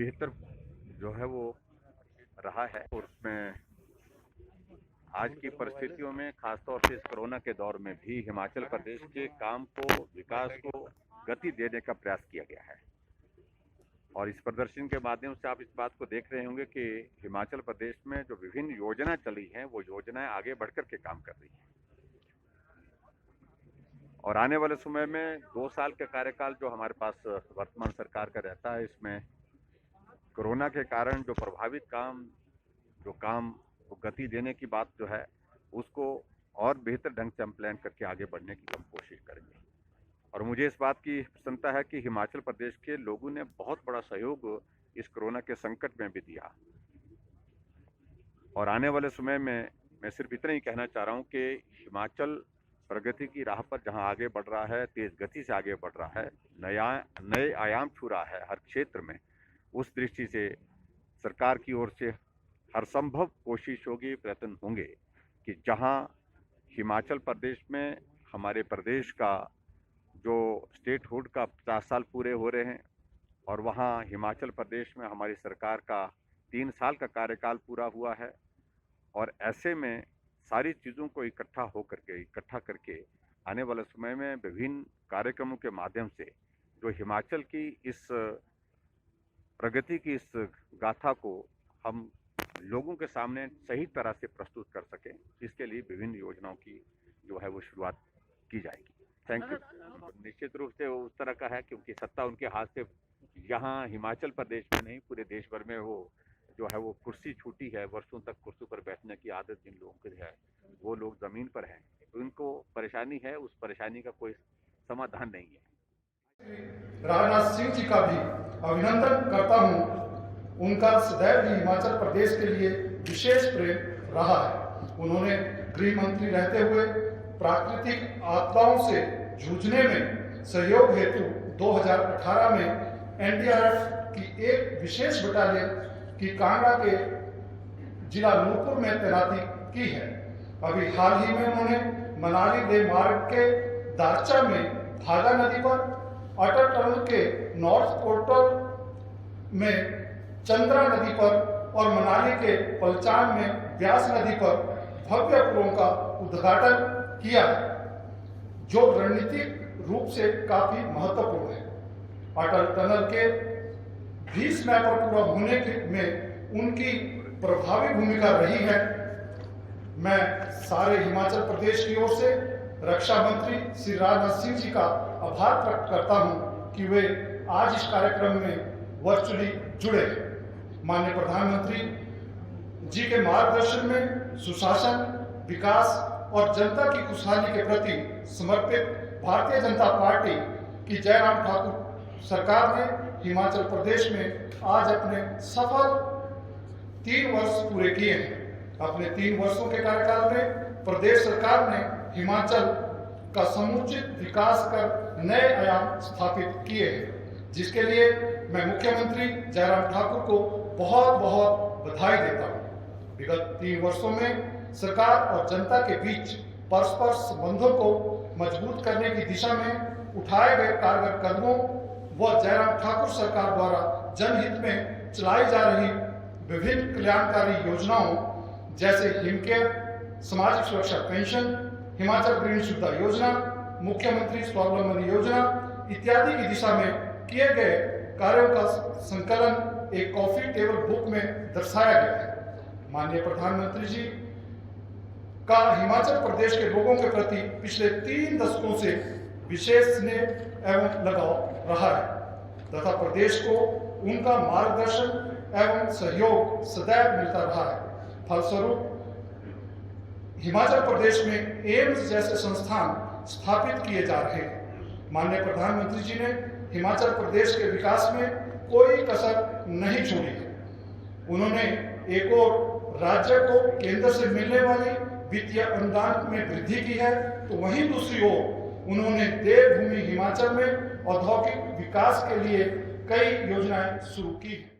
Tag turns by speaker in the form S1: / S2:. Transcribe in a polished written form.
S1: बेहतर जो है वो रहा है। और उसमें आज की परिस्थितियों में खासतौर से इस कोरोना के दौर में भी हिमाचल प्रदेश के काम को, विकास को गति देने का प्रयास किया गया है। और इस प्रदर्शन के माध्यम से आप इस बात को देख रहे होंगे कि हिमाचल प्रदेश में जो विभिन्न योजना चली हैं वो योजनाएं आगे बढ़कर के काम कर रही हैं। और आने वाले समय में 2 साल का कार्यकाल जो हमारे पास वर्तमान सरकार का रहता है, इसमें कोरोना के कारण जो प्रभावित काम को गति देने की बात जो है उसको और बेहतर ढंग से हम प्लान करके आगे बढ़ने की हम कोशिश करेंगे। और मुझे इस बात की प्रसन्नता है कि हिमाचल प्रदेश के लोगों ने बहुत बड़ा सहयोग इस कोरोना के संकट में भी दिया। और आने वाले समय में मैं सिर्फ इतना ही कहना चाह रहा हूँ कि हिमाचल प्रगति की राह पर जहाँ आगे बढ़ रहा है, तेज गति से आगे बढ़ रहा है, नए आयाम छू रहा है हर क्षेत्र में। उस दृष्टि से सरकार की ओर से हर संभव कोशिश होगी, प्रयत्न होंगे कि जहाँ हिमाचल प्रदेश में हमारे प्रदेश का जो स्टेटहुड का 50 साल पूरे हो रहे हैं और वहाँ हिमाचल प्रदेश में हमारी सरकार का 3 साल का कार्यकाल पूरा हुआ है, और ऐसे में सारी चीज़ों को इकट्ठा करके आने वाले समय में विभिन्न कार्यक्रमों के माध्यम से जो हिमाचल की इस प्रगति की इस गाथा को हम लोगों के सामने सही तरह से प्रस्तुत कर सकें, इसके लिए विभिन्न योजनाओं की जो है वो शुरुआत की जाएगी। Thank you. निश्चित रूप से वो उस तरह का है क्योंकि सत्ता उनके हाथ से यहाँ हिमाचल प्रदेश में नहीं पूरे देश भर में वो जो है वो कुर्सी छूटी है। वर्षों तक कुर्सी पर बैठने की आदत जिन लोगों की है वो लोग ज़मीन पर हैं, तो इनको परेशानी है, उस परेशानी का कोई समाधान नहीं है।
S2: राजनाथ सिंह जी का भी अभिनंदन करता हूँ। उनका सदैव ही हिमाचल प्रदेश के लिए विशेष प्रेम रहा है। उन्होंने गृह मंत्री रहते हुए प्राकृतिक आपदाओं से जूझने में सहयोग हेतु 2018 में एनडीआरएफ की एक विशेष बटालियन की कांगड़ा के जिला नूरपुर में तैनाती की है। अभी हाल ही में उन्होंने मनाली लेह मार्ग के दारचा में भागा नदी पर, अटल टनल के नॉर्थ पोर्टल में चंद्रा नदी पर और मनाली के पलचान में व्यास नदी पर भव्य पुलों का उद्घाटन किया, जो रणनीतिक रूप से काफी महत्वपूर्ण है। अटल टनल के 20 मई पर पूरा होने में उनकी प्रभावी भूमिका रही है। मैं सारे हिमाचल प्रदेश की ओर से रक्षा मंत्री श्री राजनाथ सिंह जी का आभार प्रकट करता हूं कि वे आज इस कार्यक्रम में वर्चुअली जुड़े। माननीय प्रधानमंत्री जी के मार्गदर्शन में सुशासन, विकास और जनता की खुशहाली के प्रति समर्पित भारतीय जनता पार्टी की जयराम ठाकुर सरकार ने हिमाचल प्रदेश में आज अपने सफल 3 वर्ष पूरे किए हैं। अपने 3 वर्षों के कार्यकाल में प्रदेश सरकार ने हिमाचल का समुचित विकास कर नए आयाम स्थापित किए हैं, जिसके लिए मैं मुख्यमंत्री जयराम ठाकुर को बहुत बहुत बधाई देता हूँ। विगत 3 वर्षों में सरकार और जनता के बीच परस्पर संबंधों को मजबूत करने की दिशा में उठाए गए कारगर कदमों व जयराम ठाकुर सरकार द्वारा जनहित में चलाई जा रही विभिन्न कल्याणकारी योजनाओं जैसे हिमकेयर, सामाजिक सुरक्षा पेंशन, हिमाचल गृहिणी सुविधा योजना, मुख्यमंत्री स्वावलंबन योजना इत्यादि की दिशा में किए गए कार्यों का संकलन एक कॉफी टेबल बुक में दर्शाया गया है। माननीय प्रधानमंत्री जी का हिमाचल प्रदेश के लोगों के प्रति पिछले 3 दशकों से विशेष स्नेह एवं लगाव रहा है तथा प्रदेश को उनका मार्गदर्शन एवं सहयोग सदैव मिलता रहा है। फलस्वरूप हिमाचल प्रदेश में एम्स जैसे संस्थान स्थापित किए जा रहे हैं। माननीय प्रधानमंत्री जी ने हिमाचल प्रदेश के विकास में कोई कसर नहीं छोड़ी है। उन्होंने एक और राज्य को केंद्र से मिलने वाली वित्तीय अनुदान में वृद्धि की है, तो वहीं दूसरी ओर उन्होंने देवभूमि हिमाचल में औद्योगिक विकास के लिए कई योजनाएं शुरू की हैं।